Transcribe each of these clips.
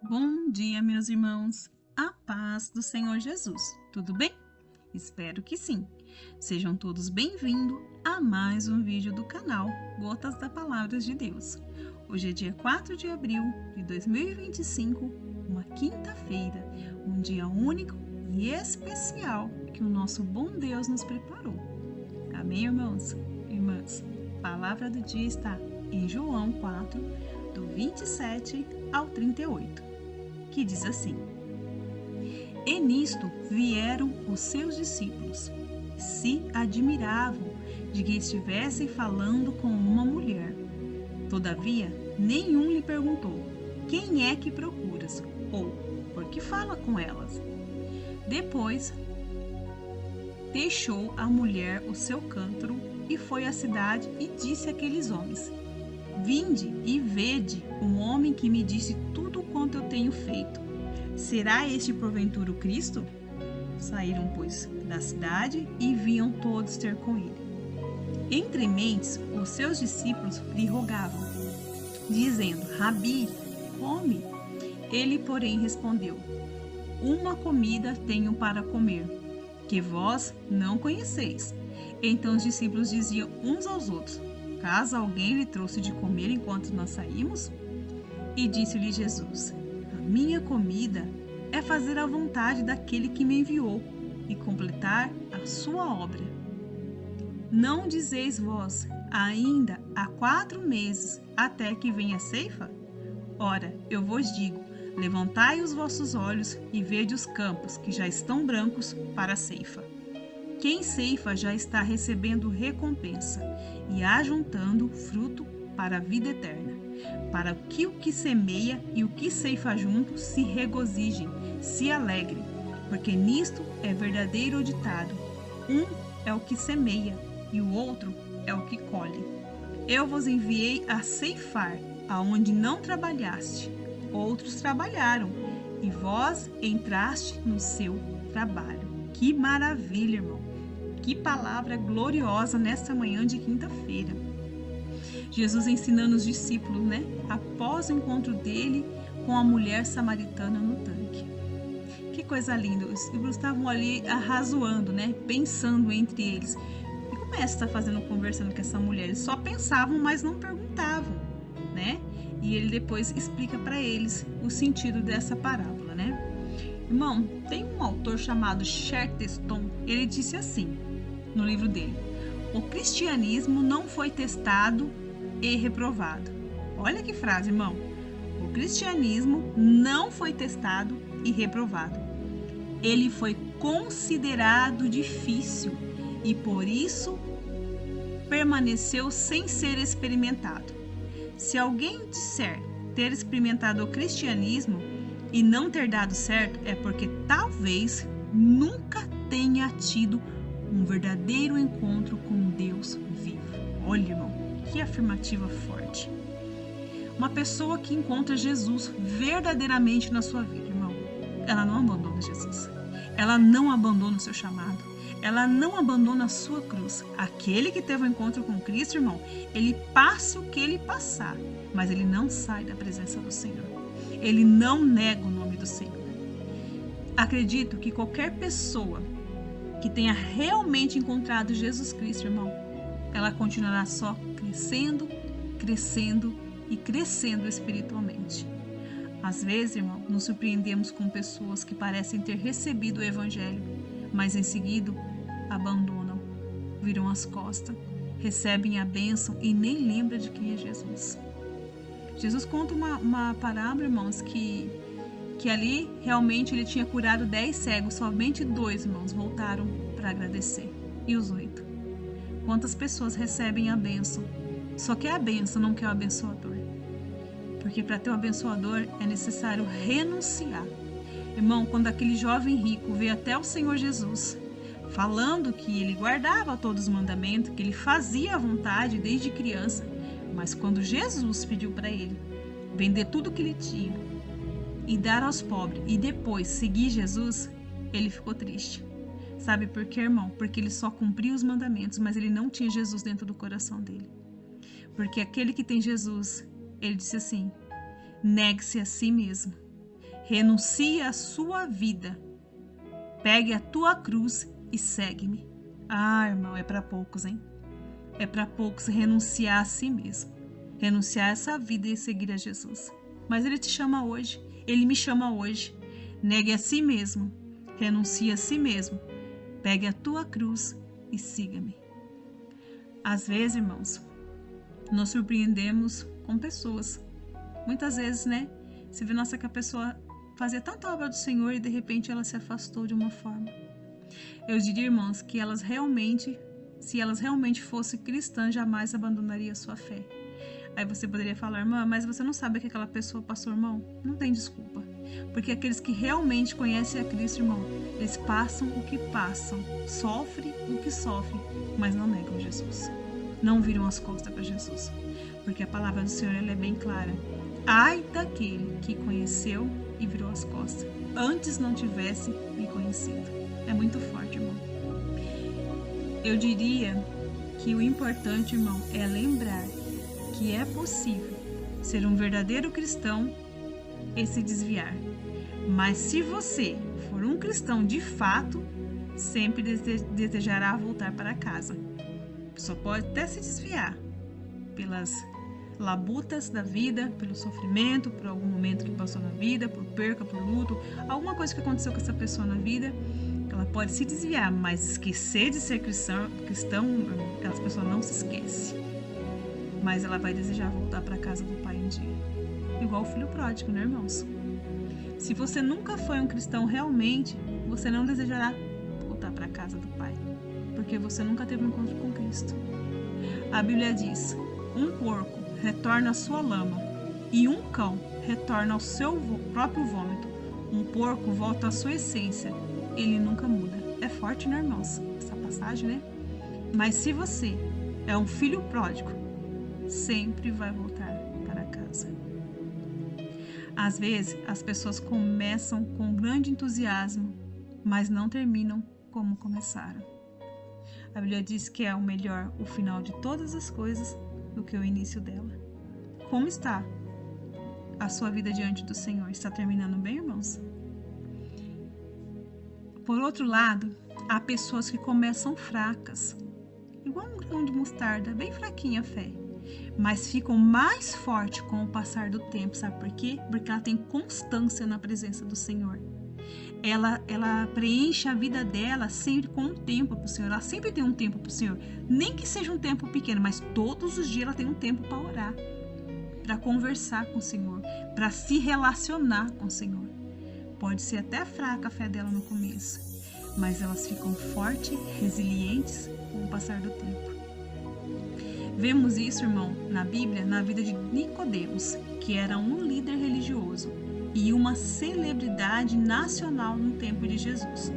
Bom dia, meus irmãos. A paz do Senhor Jesus. Tudo bem? Espero que sim. Sejam todos bem-vindos a mais um vídeo do canal Gotas da Palavra de Deus. Hoje é dia 4 de abril de 2025, uma quinta-feira, um dia único e especial que o nosso bom Deus nos preparou. Amém, irmãos? Irmãs, a palavra do dia está em João 4, do 27 ao 38. Que diz assim: E nisto vieram os seus discípulos, se admiravam de que estivessem falando com uma mulher. Todavia, nenhum lhe perguntou: Quem é que procuras? Ou por que fala com elas? Depois, deixou a mulher o seu cântaro e foi à cidade e disse àqueles homens: Vinde e vede um homem que me disse tudo quanto eu tenho feito. Será este porventura o Cristo? Saíram, pois, da cidade e vinham todos ter com ele. Entre mentes, os seus discípulos lhe rogavam, dizendo: Rabi, come. Ele, porém, respondeu: Uma comida tenho para comer, que vós não conheceis. Então os discípulos diziam uns aos outros: Caso alguém lhe trouxe de comer enquanto nós saímos? E disse-lhe Jesus: A minha comida é fazer a vontade daquele que me enviou e completar a sua obra. Não dizeis vós, ainda há 4 meses até que venha a ceifa? Ora, eu vos digo, levantai os vossos olhos e vede os campos, que já estão brancos para a ceifa. Quem ceifa já está recebendo recompensa e ajuntando fruto para a vida eterna, para que o que semeia e o que ceifa junto se regozijem, se alegrem, porque nisto é verdadeiro o ditado: um é o que semeia e o outro é o que colhe. Eu vos enviei a ceifar aonde não trabalhaste, outros trabalharam, e vós entraste no seu trabalho. Que maravilha, irmão! Que palavra gloriosa nesta manhã de quinta-feira. Jesus ensinando os discípulos, após o encontro dele com a mulher samaritana no tanque. Que coisa linda. Os discípulos estavam ali arrazoando, pensando entre eles. E como é que está fazendo conversando com essa mulher? Eles só pensavam, mas não perguntavam, E ele depois explica para eles o sentido dessa parábola, Irmão, tem um autor chamado Chesterton, ele disse assim, no livro dele: O cristianismo não foi testado e reprovado. Olha que frase, irmão. O cristianismo não foi testado e reprovado. Ele foi considerado difícil e por isso permaneceu sem ser experimentado. Se alguém disser ter experimentado o cristianismo e não ter dado certo, é porque talvez nunca tenha tido um verdadeiro encontro com Deus vivo. Olha, irmão, que afirmativa forte. Uma pessoa que encontra Jesus verdadeiramente na sua vida, irmão, ela não abandona Jesus. Ela não abandona o seu chamado. Ela não abandona a sua cruz. Aquele que teve um encontro com Cristo, irmão, ele passe o que ele passar, mas ele não sai da presença do Senhor. Ele não nega o nome do Senhor. Acredito que qualquer pessoa que tenha realmente encontrado Jesus Cristo, irmão, ela continuará só crescendo, crescendo e crescendo espiritualmente. Às vezes, irmão, nos surpreendemos com pessoas que parecem ter recebido o Evangelho, mas em seguida abandonam, viram as costas, recebem a bênção e nem lembram de quem é Jesus. Jesus conta uma parábola, irmãos, que ali realmente ele tinha curado 10 cegos, somente 2, irmãos, voltaram para agradecer. E os 8? Quantas pessoas recebem a bênção? Só quer a bênção, não quer o abençoador. Porque para ter o abençoador é necessário renunciar. Irmão, quando aquele jovem rico veio até o Senhor Jesus, falando que ele guardava todos os mandamentos, que ele fazia a vontade desde criança, mas quando Jesus pediu para ele vender tudo que ele tinha e dar aos pobres e depois seguir Jesus, ele ficou triste. Sabe por quê, irmão? Porque ele só cumpria os mandamentos, mas ele não tinha Jesus dentro do coração dele. Porque aquele que tem Jesus, ele disse assim: negue-se a si mesmo. renuncie a sua vida, pegue a tua cruz e segue-me. Ah, irmão, é para poucos, hein? É para poucos renunciar a si mesmo, renunciar a essa vida e seguir a Jesus. Mas Ele te chama hoje, Ele me chama hoje. Negue a si mesmo, renuncie a si mesmo, pegue a tua cruz e siga-me. Às vezes, irmãos, nós surpreendemos com pessoas. Muitas vezes, né? Você vê, nossa, que a pessoa fazia tanta obra do Senhor e de repente ela se afastou de uma forma. Eu diria, irmãos, que se elas realmente fossem cristãs, jamais abandonariam a sua fé. Aí você poderia falar, irmã, mas você não sabe o que aquela pessoa passou, irmão? Não tem desculpa. Porque aqueles que realmente conhecem a Cristo, irmão, eles passam o que passam, sofrem o que sofrem, mas não negam Jesus. Não viram as costas para Jesus. Porque a palavra do Senhor ela é bem clara. Ai daquele que conheceu e virou as costas, antes não tivesse me conhecido. É muito forte, irmão. Eu diria que o importante, irmão, é lembrar que é possível ser um verdadeiro cristão e se desviar. Mas se você for um cristão de fato, sempre desejará voltar para casa. A pessoa pode até se desviar pelas labutas da vida, pelo sofrimento, por algum momento que passou na vida, por perca, por luto, alguma coisa que aconteceu com essa pessoa na vida, ela pode se desviar, mas esquecer de ser cristão, essa pessoa não se esquece. Mas ela vai desejar voltar para a casa do Pai um dia. Igual o filho pródigo, né, irmãos? Se você nunca foi um cristão realmente, você não desejará voltar para a casa do Pai, porque você nunca teve um encontro com Cristo. A Bíblia diz, um porco retorna à sua lama e um cão retorna ao seu próprio vômito. Um porco volta à sua essência, ele nunca muda. É forte, né, irmãos? Essa passagem, né? Mas se você é um filho pródigo, sempre vai voltar para casa. Às vezes, as pessoas começam com grande entusiasmo, mas não terminam como começaram. A Bíblia diz que é o melhor o final de todas as coisas do que o início dela. Como está a sua vida diante do Senhor? Está terminando bem, irmãos? Por outro lado, há pessoas que começam fracas, igual um grão de mostarda, bem fraquinha a fé, mas ficam mais fortes com o passar do tempo. Sabe por quê? Porque ela tem constância na presença do Senhor. Ela preenche a vida dela sempre com um tempo para o Senhor. Ela sempre tem um tempo para o Senhor. Nem que seja um tempo pequeno, mas todos os dias ela tem um tempo para orar, para conversar com o Senhor, para se relacionar com o Senhor. Pode ser até fraca a fé dela no começo, mas elas ficam fortes, resilientes com o passar do tempo. Vemos isso, irmão, na Bíblia, na vida de Nicodemos, que era um líder religioso e uma celebridade nacional no tempo de Jesus.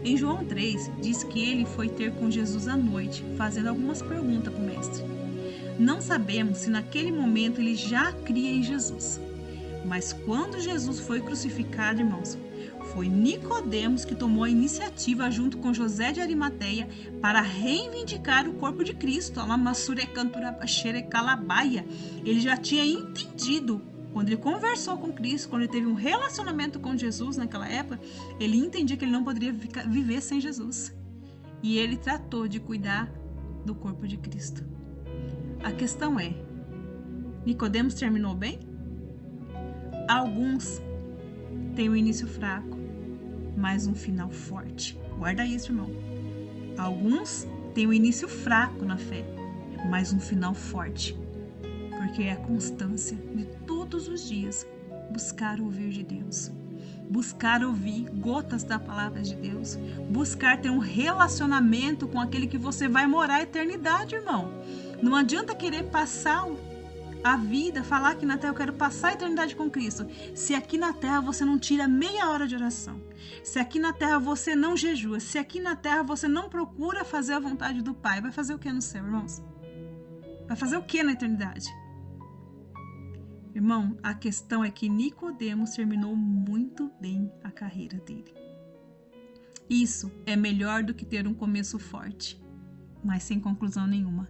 Em João 3, diz que ele foi ter com Jesus à noite, fazendo algumas perguntas para o mestre. Não sabemos se naquele momento ele já cria em Jesus. Mas quando Jesus foi crucificado, irmãos, foi Nicodemos que tomou a iniciativa junto com José de Arimateia para reivindicar o corpo de Cristo. Ele já tinha entendido, quando ele conversou com Cristo, quando ele teve um relacionamento com Jesus naquela época, ele entendia que ele não poderia viver sem Jesus. E ele tratou de cuidar do corpo de Cristo. A questão é, Nicodemos terminou bem? Alguns têm um início fraco, mas um final forte. Guarda isso, irmão. Alguns têm um início fraco na fé, mas um final forte. Porque é a constância de todos os dias buscar ouvir de Deus. Buscar ouvir gotas da palavra de Deus. Buscar ter um relacionamento com aquele que você vai morar a eternidade, irmão. Não adianta querer passar a vida, falar que na terra eu quero passar a eternidade com Cristo, se aqui na terra você não tira meia hora de oração, se aqui na terra você não jejua, se aqui na terra você não procura fazer a vontade do Pai, vai fazer o que no céu, irmãos? Vai fazer o que na eternidade? Irmão, a questão é que Nicodemos terminou muito bem a carreira dele. Isso é melhor do que ter um começo forte, mas sem conclusão nenhuma.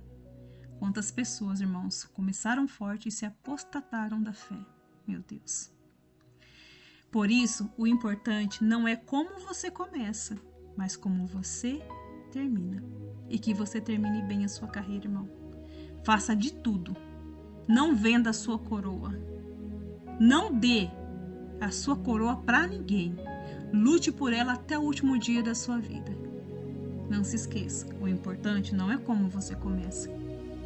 Quantas pessoas, irmãos, começaram forte e se apostataram da fé. Meu Deus. Por isso, o importante não é como você começa, mas como você termina. E que você termine bem a sua carreira, irmão. Faça de tudo. Não venda a sua coroa. Não dê a sua coroa para ninguém. Lute por ela até o último dia da sua vida. Não se esqueça, o importante não é como você começa,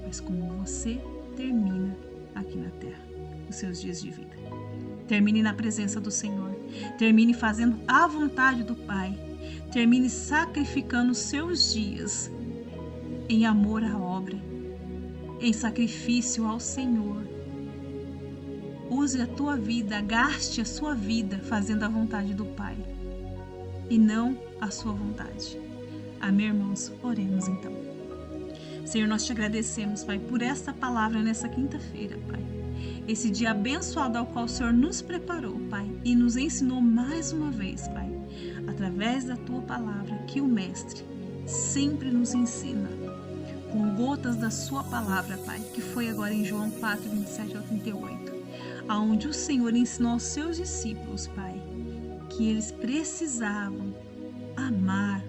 mas como você termina aqui na terra, os seus dias de vida. Termine na presença do Senhor. Termine fazendo a vontade do Pai. Termine sacrificando os seus dias em amor à obra, em sacrifício ao Senhor. Use a tua vida, gaste a sua vida fazendo a vontade do Pai e não a sua vontade. Amém, irmãos? Oremos então. Senhor, nós te agradecemos, Pai, por esta palavra nessa quinta-feira, Pai. Esse dia abençoado ao qual o Senhor nos preparou, Pai, e nos ensinou mais uma vez, Pai, através da tua palavra, que o Mestre sempre nos ensina, com gotas da sua palavra, Pai, que foi agora em João 4, 27 ao 38, aonde o Senhor ensinou aos seus discípulos, Pai, que eles precisavam amar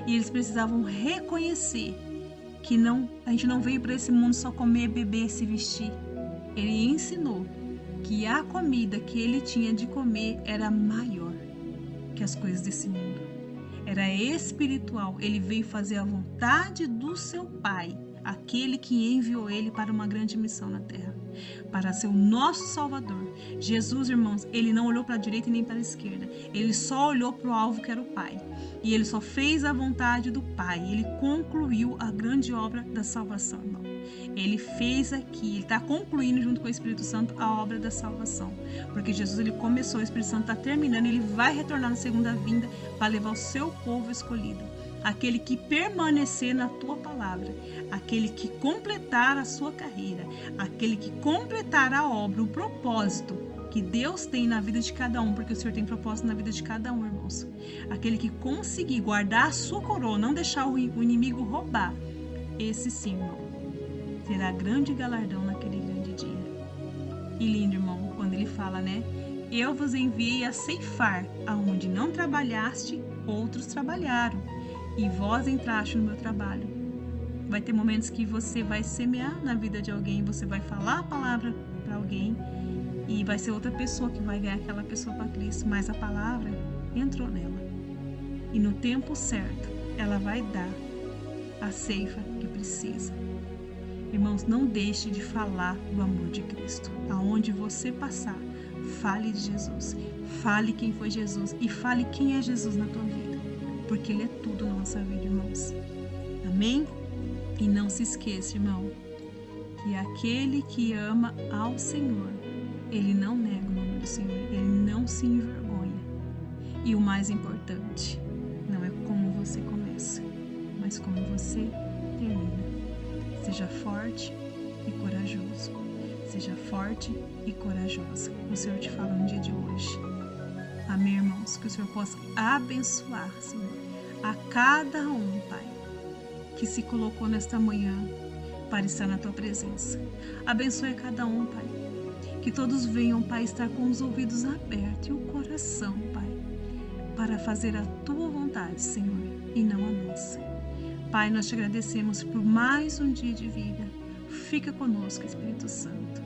e eles precisavam reconhecer que a gente não veio para esse mundo só comer, beber e se vestir. Ele ensinou que a comida que ele tinha de comer era maior que as coisas desse mundo. Era espiritual. Ele veio fazer a vontade do seu Pai, aquele que enviou ele para uma grande missão na terra, para ser o nosso Salvador. Jesus, irmãos, ele não olhou para a direita e nem para a esquerda. Ele só olhou para o alvo, que era o Pai. E ele só fez a vontade do Pai. Ele concluiu a grande obra da salvação, irmão. Ele fez aqui, ele está concluindo junto com o Espírito Santo a obra da salvação. Porque Jesus, ele começou, o Espírito Santo está terminando, ele vai retornar na segunda vinda para levar o seu povo escolhido. Aquele que permanecer na tua palavra, aquele que completar a sua carreira, aquele que completar a obra, o propósito que Deus tem na vida de cada um, porque o Senhor tem propósito na vida de cada um, irmãos. Aquele que conseguir guardar a sua coroa, não deixar o inimigo roubar, esse sim, irmão, terá grande galardão naquele grande dia. E lindo, irmão, quando ele fala, né? Eu vos enviei a ceifar, aonde não trabalhaste, outros trabalharam, e vós entraste no meu trabalho. Vai ter momentos que você vai semear na vida de alguém, você vai falar a palavra para alguém, e vai ser outra pessoa que vai ganhar aquela pessoa para Cristo, mas a palavra entrou nela. E no tempo certo, ela vai dar a ceifa que precisa. Irmãos, não deixe de falar do amor de Cristo. Aonde você passar, fale de Jesus. Fale quem foi Jesus e fale quem é Jesus na tua vida. Porque Ele é tudo na nossa vida, irmãos. Amém? E não se esqueça, irmão, que aquele que ama ao Senhor, ele não nega o nome do Senhor, ele não se envergonha. E o mais importante, não é como você começa, mas como você termina. Seja forte e corajoso. Seja forte e corajosa. O Senhor te fala no dia de hoje. Amém, irmãos? Que o Senhor possa abençoar, Senhor, a cada um, Pai, que se colocou nesta manhã para estar na Tua presença. Abençoe a cada um, Pai. Que todos venham, Pai, estar com os ouvidos abertos e o coração, Pai, para fazer a Tua vontade, Senhor, e não a nossa. Pai, nós te agradecemos por mais um dia de vida. Fica conosco, Espírito Santo.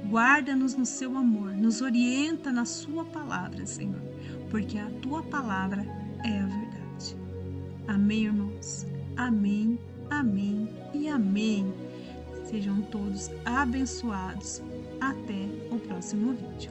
Guarda-nos no seu amor, nos orienta na sua palavra, Senhor, porque a tua palavra é a verdade. Amém, irmãos? Amém, amém e amém. Sejam todos abençoados. Até o próximo vídeo.